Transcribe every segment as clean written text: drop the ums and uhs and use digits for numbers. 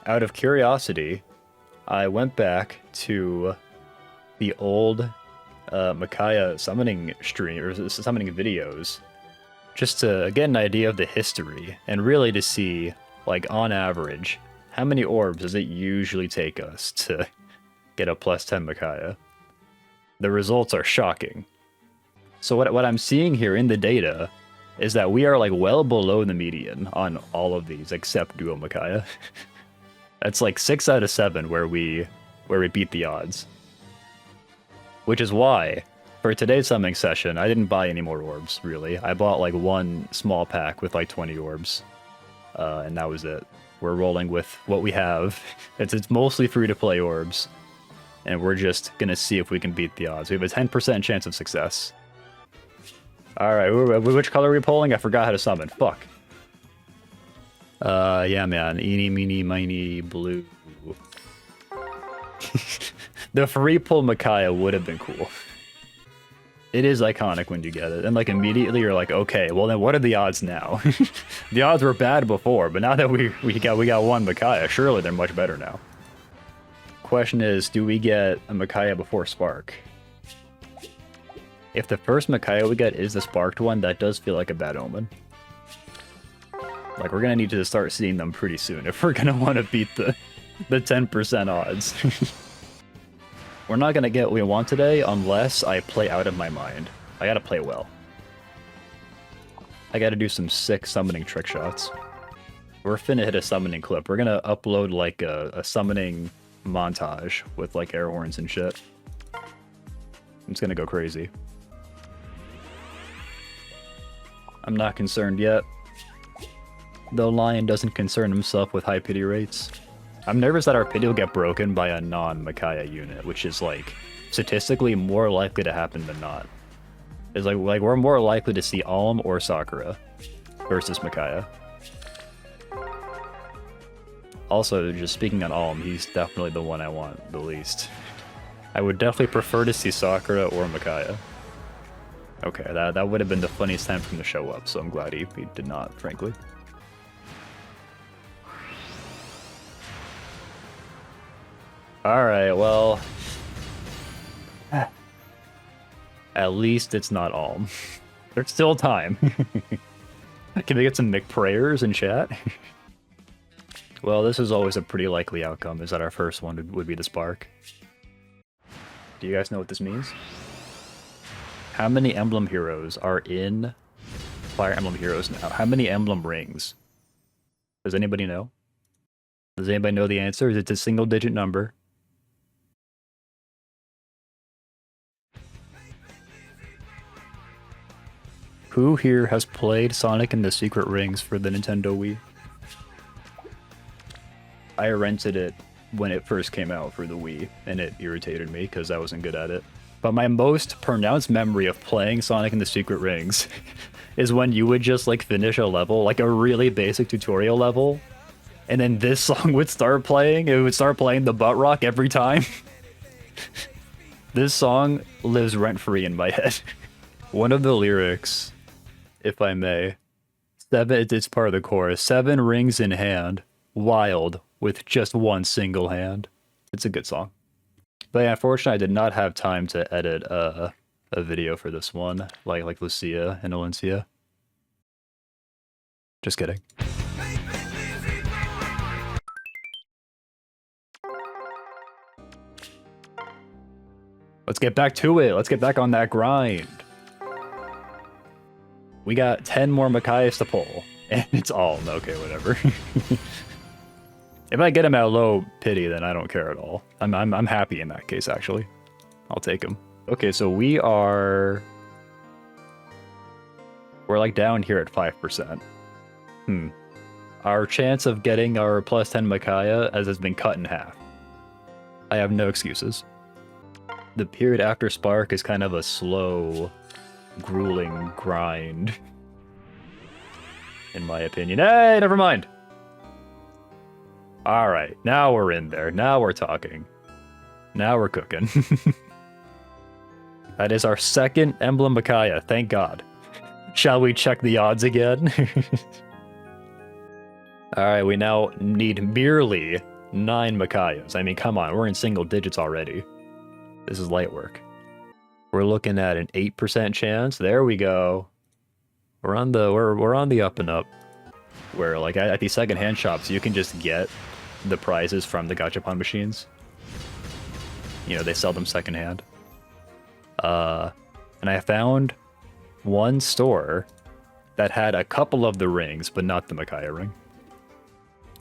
out of curiosity, I went back to the old Micaiah summoning stream or summoning videos just to get an idea of the history and really to see, like, on average, how many orbs does it usually take us to get a plus 10 Micaiah? The results are shocking. So what I'm seeing here in the data is that we are like well below the median on all of these except Duo Micaiah. That's like 6 out of 7 where we beat the odds. Which is why, for today's summoning session, I didn't buy any more orbs, really. I bought like one small pack with like 20 orbs. And that was it. We're rolling with what we have. It's mostly free-to-play orbs. And we're just gonna see if we can beat the odds. We have a 10% chance of success. Alright, which color are we pulling? I forgot how to summon. Fuck. Yeah, man. Eeny, meeny, miny, blue. The free pull Micaiah would have been cool. It is iconic when you get it. And, like, immediately you're like, okay, well then what are the odds now? The odds were bad before, but now that we got one Micaiah, surely they're much better now. Question is, do we get a Micaiah before Spark? If the first Micaiah we get is the Sparked one, that does feel like a bad omen. Like, we're gonna need to start seeing them pretty soon if we're gonna want to beat the 10% odds. We're not gonna get what we want today unless I play out of my mind. I gotta play well. I gotta do some sick summoning trick shots. We're finna hit a summoning clip. We're gonna upload like a summoning montage with like air horns and shit. It's gonna go crazy. I'm not concerned yet. Though Lion doesn't concern himself with high pity rates. I'm nervous that our pity will get broken by a non-Micaiah unit, which is like statistically more likely to happen than not. It's like we're more likely to see Alm or Sakura versus Micaiah. Also, just speaking on Alm, he's definitely the one I want the least. I would definitely prefer to see Sakura or Micaiah. Okay, that would have been the funniest time for him to show up, so I'm glad he did not, frankly. Alright, well... At least it's not Alm. There's still time. Can we get some McPrayers in chat? Well, this is always a pretty likely outcome, is that our first one would be the Spark. Do you guys know what this means? How many Emblem heroes are in Fire Emblem Heroes now? How many Emblem rings? Does anybody know? Does anybody know the answer? Is it a single-digit number? Who here has played Sonic and the Secret Rings for the Nintendo Wii? I rented it when it first came out for the Wii, and it irritated me because I wasn't good at it. But my most pronounced memory of playing Sonic and the Secret Rings is when you would just like finish a level, like a really basic tutorial level, and then this song would start playing. It would start playing the butt rock every time. This song lives rent-free in my head. One of the lyrics, if I may, it's part of the chorus, 7 rings in hand, wild, with just one single hand. It's a good song. But yeah, unfortunately, I did not have time to edit a video for this one, like Lucia and Valencia. Just kidding. Let's get back to it. Let's get back on that grind. We got 10 more Micaiahs to pull, and it's all okay, whatever. If I get him at low pity, then I don't care at all. I'm happy in that case, actually. I'll take him. Okay, so we're like down here at 5%. Our chance of getting our plus 10 Micaiah has been cut in half. I have no excuses. The period after Spark is kind of a slow, grueling grind. In my opinion. Hey, never mind! Alright, now we're in there. Now we're talking. Now we're cooking. That is our second Emblem Micaiah, thank God. Shall we check the odds again? Alright, we now need merely 9 Micaiahs. I mean, come on, we're in single digits already. This is light work. We're looking at an 8% chance. There we go. We're on the up and up. Where like at these secondhand shops, you can just get the prizes from the gachapon machines. You know, they sell them secondhand. And I found one store that had a couple of the rings, but not the Micaiah ring.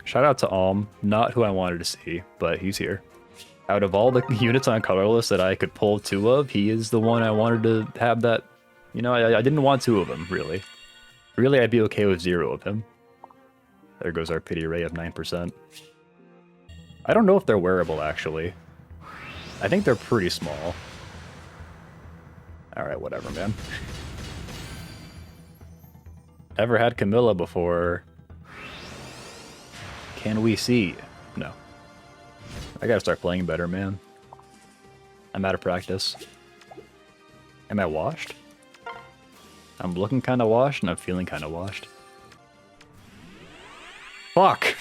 Shout out to Alm, not who I wanted to see, but he's here. Out of all the units on colorless that I could pull 2 of, he is the one I wanted to have that. You know, I didn't want 2 of him, really. Really, I'd be okay with 0 of him. There goes our pity ray of 9%. I don't know if they're wearable, actually. I think they're pretty small. Alright, whatever, man. Never had Camilla before. Can we see? No. I gotta start playing better, man. I'm out of practice. Am I washed? I'm looking kind of washed, and I'm feeling kind of washed. Fuck!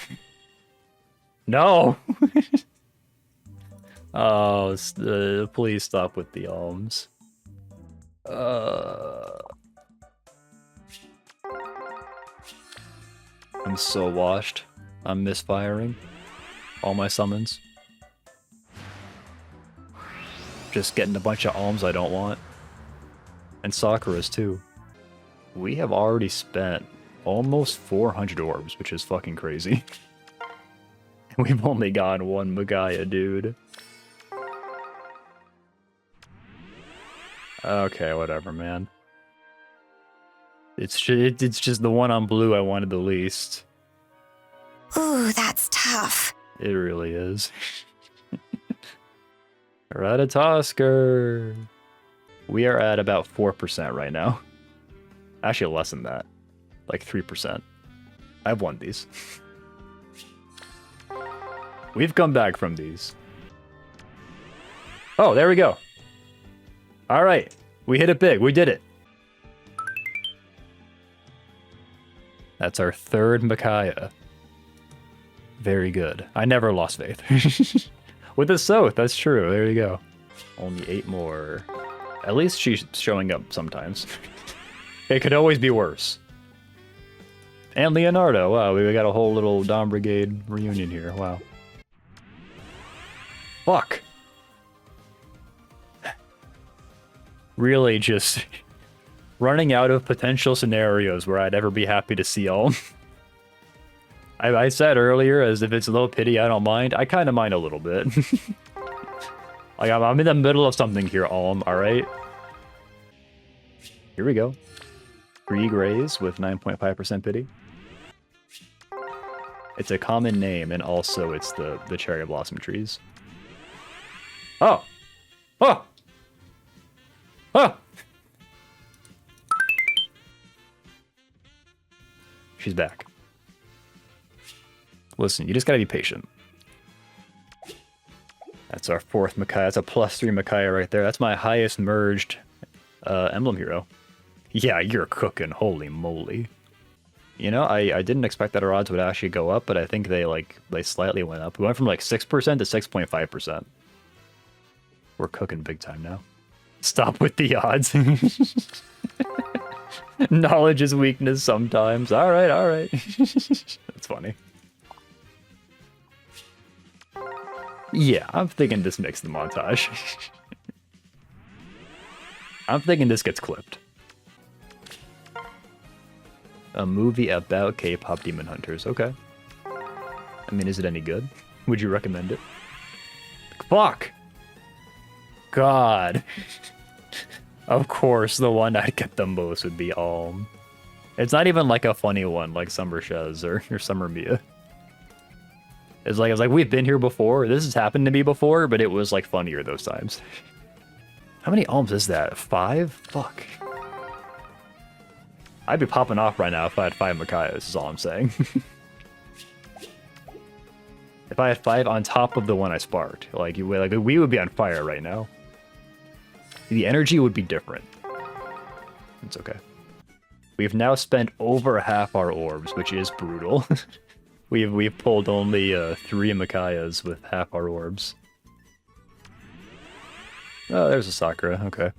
No! Oh, please stop with the alms. I'm so washed. I'm misfiring all my summons. Just getting a bunch of alms I don't want. And Sakura's too. We have already spent almost 400 orbs, which is fucking crazy. And we've only gotten 1 Micaiah, dude. Okay, whatever, man. It's just the one on blue I wanted the least. Ooh, that's tough. It really is. Ratatosker. We are at about 4% right now. Actually, less than that. Like 3%. I've won these. We've come back from these. Oh, there we go. All right. We hit it big. We did it. That's our 3rd Micaiah. Very good. I never lost faith. With a Soth, that's true. There you go. Only 8 more. At least she's showing up sometimes. It could always be worse. And Leonardo. Wow, we got a whole little Dom Brigade reunion here. Wow. Fuck. Really just running out of potential scenarios where I'd ever be happy to see all. I said earlier, as if it's a little pity, I don't mind. I kind of mind a little bit. Like, I'm in the middle of something here, Alm, alright? Here we go. 3 grays with 9.5% pity. It's a common name, and also it's the cherry blossom trees. Oh! Oh! Oh! She's back. Listen, you just gotta be patient. That's our 4th Micaiah. That's a +3 Micaiah right there. That's my highest merged emblem hero. Yeah, you're cooking. Holy moly. You know, I didn't expect that our odds would actually go up, but I think they slightly went up. We went from like 6% to 6.5%. We're cooking big time now. Stop with the odds. Knowledge is weakness sometimes. Alright, alright. That's funny. Yeah, I'm thinking this makes the montage. I'm thinking this gets clipped. A movie about K-pop demon hunters. Okay. I mean, is it any good? Would you recommend it? Fuck! God. Of course, the one I'd get the most would be Alm. It's not even like a funny one like Summer Shez or Summer Mia. It's like, we've been here before. This has happened to me before, but it was like funnier those times. How many alms is that? 5? Fuck. I'd be popping off right now if I had 5 Micaiahs, is all I'm saying. If I had 5 on top of the one I sparked, we would be on fire right now. The energy would be different. It's okay. We've now spent over half our orbs, which is brutal. We've pulled only 3 Micaiahs with half our orbs. Oh, there's a Sakura. Okay.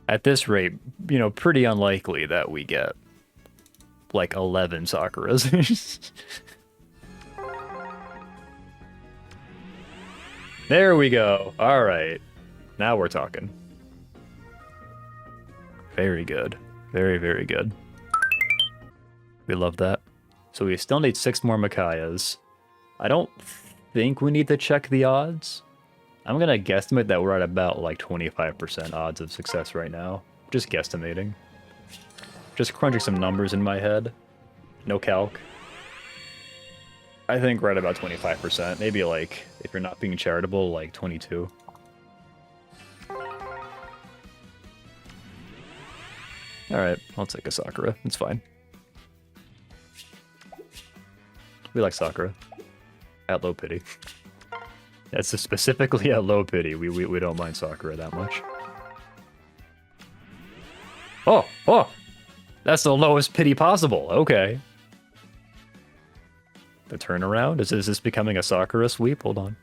At this rate, you know, pretty unlikely that we get like 11 Sakuras. There we go. All right. Now we're talking. Very good. Very, very good. We love that. So we still need 6 more Micaiahs. I don't think we need to check the odds. I'm gonna guesstimate that we're at about like 25% odds of success right now. Just guesstimating. Just crunching some numbers in my head. No calc. I think we're at about 25%. Maybe like, if you're not being charitable, like 22. Alright, I'll take a Sakura. It's fine. We like Sakura. At low pity. That's specifically at low pity. We don't mind Sakura that much. Oh! Oh! That's the lowest pity possible. Okay. The turnaround? Is this becoming a Sakura sweep? Hold on.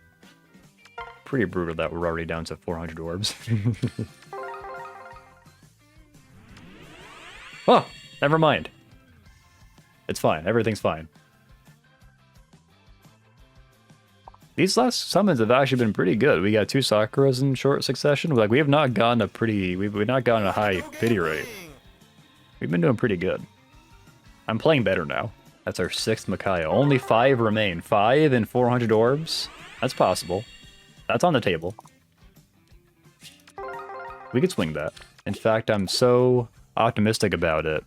Pretty brutal that we're already down to 400 orbs. Oh! Never mind. It's fine. Everything's fine. These last summons have actually been pretty good. We got 2 Sakuras in short succession. Like, we have not gotten a pretty... We've not gotten a high pity rate. We've been doing pretty good. I'm playing better now. That's our 6th Micaiah. Only 5 remain. 5 and 400 orbs? That's possible. That's on the table. We could swing that. In fact, I'm so optimistic about it.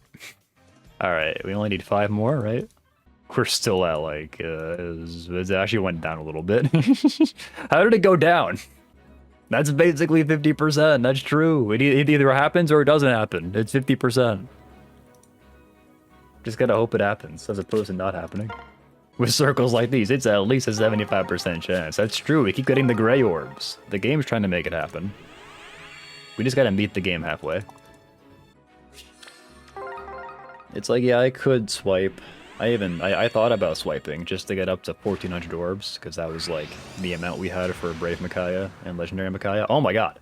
Alright, we only need 5 more, right? We're still at, like, it actually went down a little bit. How did it go down? That's basically 50%. That's true. It either happens or it doesn't happen. It's 50%. Just gotta hope it happens, as opposed to not happening. With circles like these, it's at least a 75% chance. That's true. We keep getting the gray orbs. The game's trying to make it happen. We just gotta meet the game halfway. It's like, yeah, I could swipe. I thought about swiping just to get up to 1400 orbs, because that was like the amount we had for Brave Micaiah and Legendary Micaiah. Oh my god.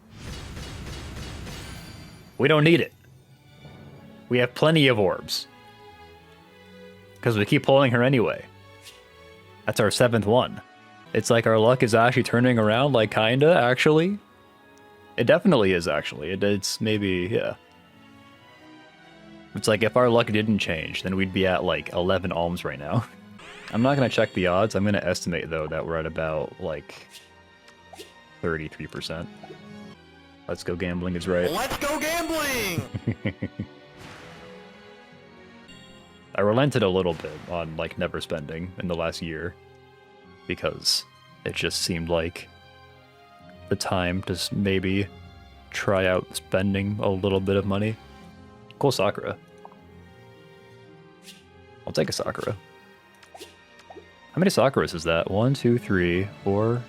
We don't need it. We have plenty of orbs. Because we keep pulling her anyway. That's our 7th one. It's like our luck is actually turning around, like kinda, actually. It definitely is, actually. It's maybe, yeah. It's like if our luck didn't change, then we'd be at like 11 alms right now. I'm not gonna check the odds. I'm gonna estimate though that we're at about like 33%. Let's go gambling is right. Let's go gambling! I relented a little bit on like never spending in the last year because it just seemed like the time to maybe try out spending a little bit of money. Cool Sakura. I'll take a Sakura. How many Sakuras is that? 1, 2, 3, 4,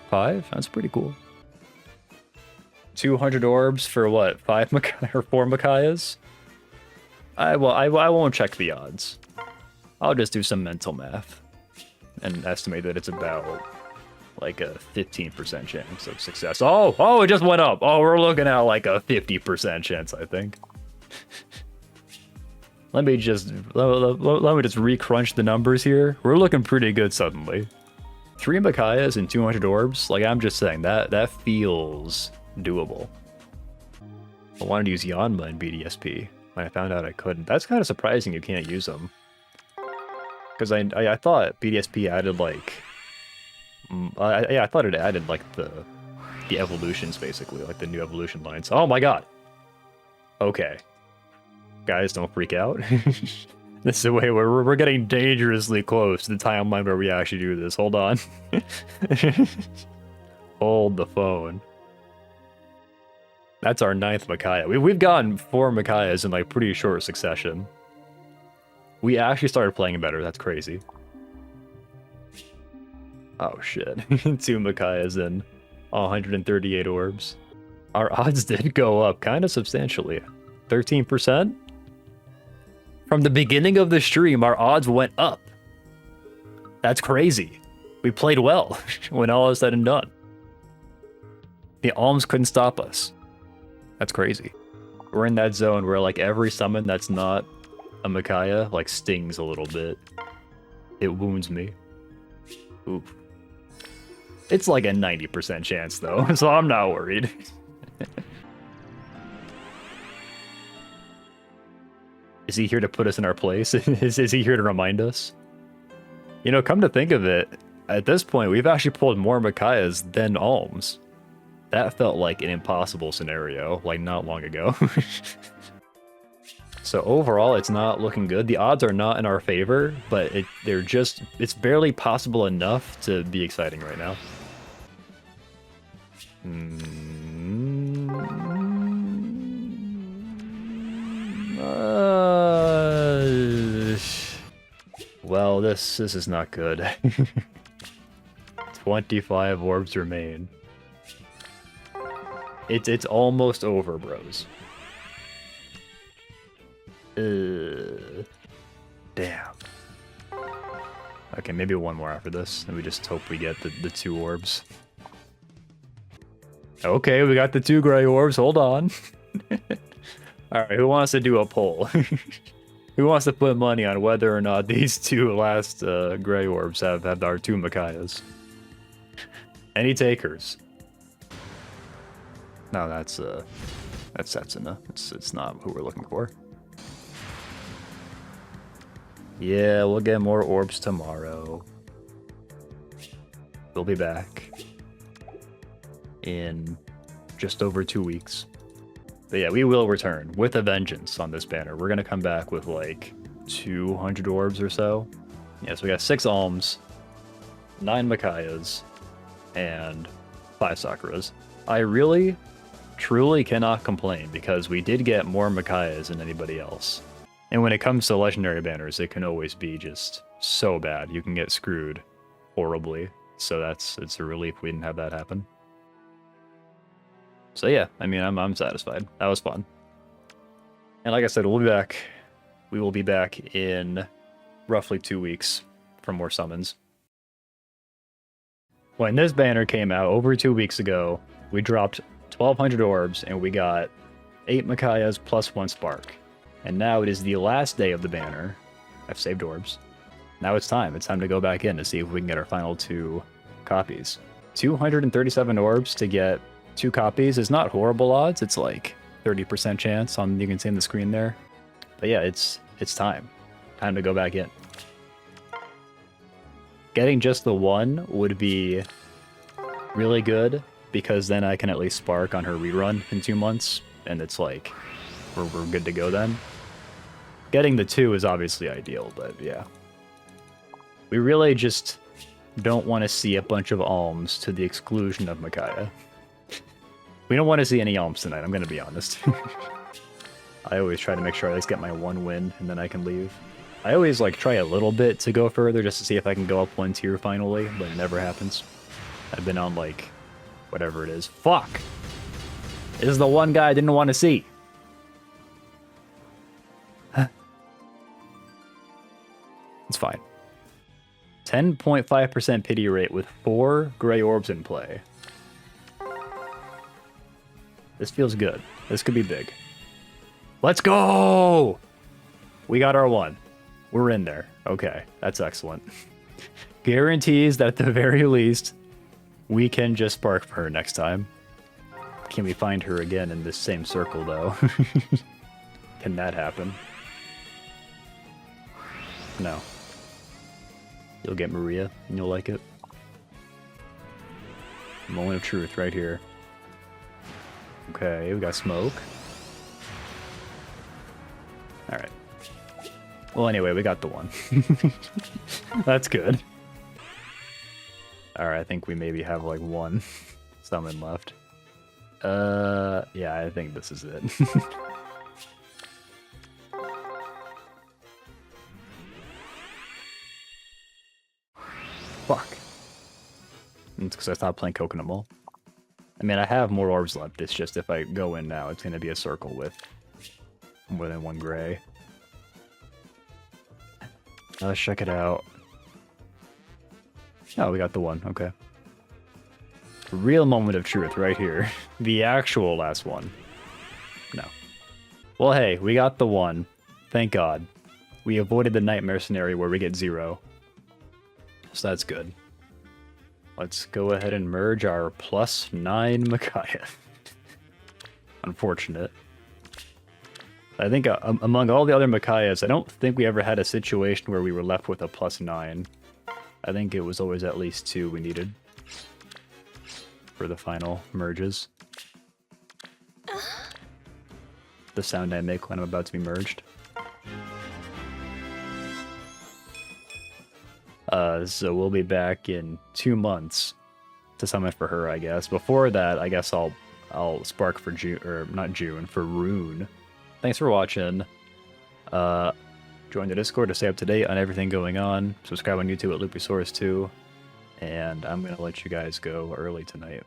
5? That's pretty cool. 200 orbs for what? 5 Micaiah or 4 Micaiahs? I won't check the odds. I'll just do some mental math and estimate that it's about like a 15% chance of success. Oh, it just went up. Oh, we're looking at like a 50% chance, I think. Let me just re-crunch the numbers here. We're looking pretty good suddenly. 3 Micaiahs and 200 orbs. Like, I'm just saying that feels doable. I wanted to use Yanma in BDSP. When I found out I couldn't. That's kind of surprising you can't use them. Because I thought BDSP added like... I thought it added like the evolutions basically, like the new evolution lines. Oh my god! Okay. Guys, don't freak out. This is a way where we're getting dangerously close to the timeline where we actually do this. Hold on. Hold the phone. That's our 9th Micaiah. We've gotten 4 Micaiahs in like pretty short succession. We actually started playing better. That's crazy. Oh shit. 2 Micaiahs and 138 orbs. Our odds did go up kind of substantially. 13%? From the beginning of the stream, our odds went up. That's crazy. We played well when all is said and done. The alms couldn't stop us. That's crazy. We're in that zone where like every summon that's not a Micaiah like stings a little bit. It wounds me. Oof. It's like a 90% chance though, so I'm not worried. Is he here to put us in our place? Is he here to remind us? You know, come to think of it, at this point, we've actually pulled more Micaiahs than alms. That felt like an impossible scenario, like not long ago. So overall, it's not looking good. The odds are not in our favor, but it's barely possible enough to be exciting right now. Well, this is not good. 25 orbs remain. It's almost over, bros. Damn. Okay, maybe one more after this, and we just hope we get the 2 orbs. Okay, we got the 2 gray orbs. Hold on. Alright, who wants to do a poll? Who wants to put money on whether or not these 2 last gray orbs have our 2 Micaiahs? Any takers? No, that's Setsuna. It's not who we're looking for. Yeah, we'll get more orbs tomorrow. We'll be back in just over 2 weeks. But yeah, we will return with a vengeance on this banner. We're gonna come back with like 200 orbs or so. Yeah, so we got 6 alms, 9 Micaiahs, and 5 Sakuras. I really, truly cannot complain because we did get more Micaiahs than anybody else. And when it comes to legendary banners, it can always be just so bad. You can get screwed horribly. So it's a relief we didn't have that happen. So yeah, I mean, I'm satisfied. That was fun. And like I said, we'll be back. We will be back in roughly 2 weeks for more summons. When this banner came out over 2 weeks ago, we dropped 1,200 orbs and we got 8 Micaiahs plus 1 Spark. And now it is the last day of the banner. I've saved orbs. Now it's time. It's time to go back in to see if we can get our final 2 copies. 237 orbs to get 2 copies is not horrible odds. It's like 30% chance on, you can see on the screen there. But yeah, it's time. Time to go back in. Getting just the 1 would be really good because then I can at least Spark on her rerun in 2 months. And it's like, we're good to go then. Getting the 2 is obviously ideal, but yeah. We really just don't want to see a bunch of alms to the exclusion of Micaiah. We don't want to see any alms tonight, I'm going to be honest. I always try to make sure I at least get my 1 win, and then I can leave. I always like try a little bit to go further just to see if I can go up 1 tier finally, but it never happens. I've been on like, whatever it is. Fuck! This is the one guy I didn't want to see. It's fine. 10.5% pity rate with 4 gray orbs in play. This feels good. This could be big. Let's go! We got our 1. We're in there. Okay, that's excellent. Guarantees that at the very least, we can just Spark for her next time. Can we find her again in this same circle, though? Can that happen? No. You'll get Maria, and you'll like it. Moment of truth right here. Okay, we got smoke. Alright. Well, anyway, we got the 1. That's good. Alright, I think we maybe have like 1 summon left. Yeah, I think this is it. Fuck. It's because I stopped playing Coconut Mall. I mean, I have more orbs left. It's just if I go in now, it's going to be a circle with more than 1 gray. Let's check it out. Oh, we got the one. Okay. Real moment of truth right here. The actual last one. No. Well, hey, we got the one. Thank God. We avoided the nightmare scenario where we get 0. So that's good. Let's go ahead and merge our +9 Micaiah. Unfortunate. I think among all the other Micaiahs, I don't think we ever had a situation where we were left with a +9. I think it was always at least 2 we needed for the final merges. The sound I make when I'm about to be merged. So we'll be back in 2 months to summon for her, I guess. Before that, I guess I'll spark for June, or not June, for Rune. Thanks for watching. Join the Discord to stay up to date on everything going on. Subscribe on YouTube at Loopysaurus 2. And I'm gonna let you guys go early tonight.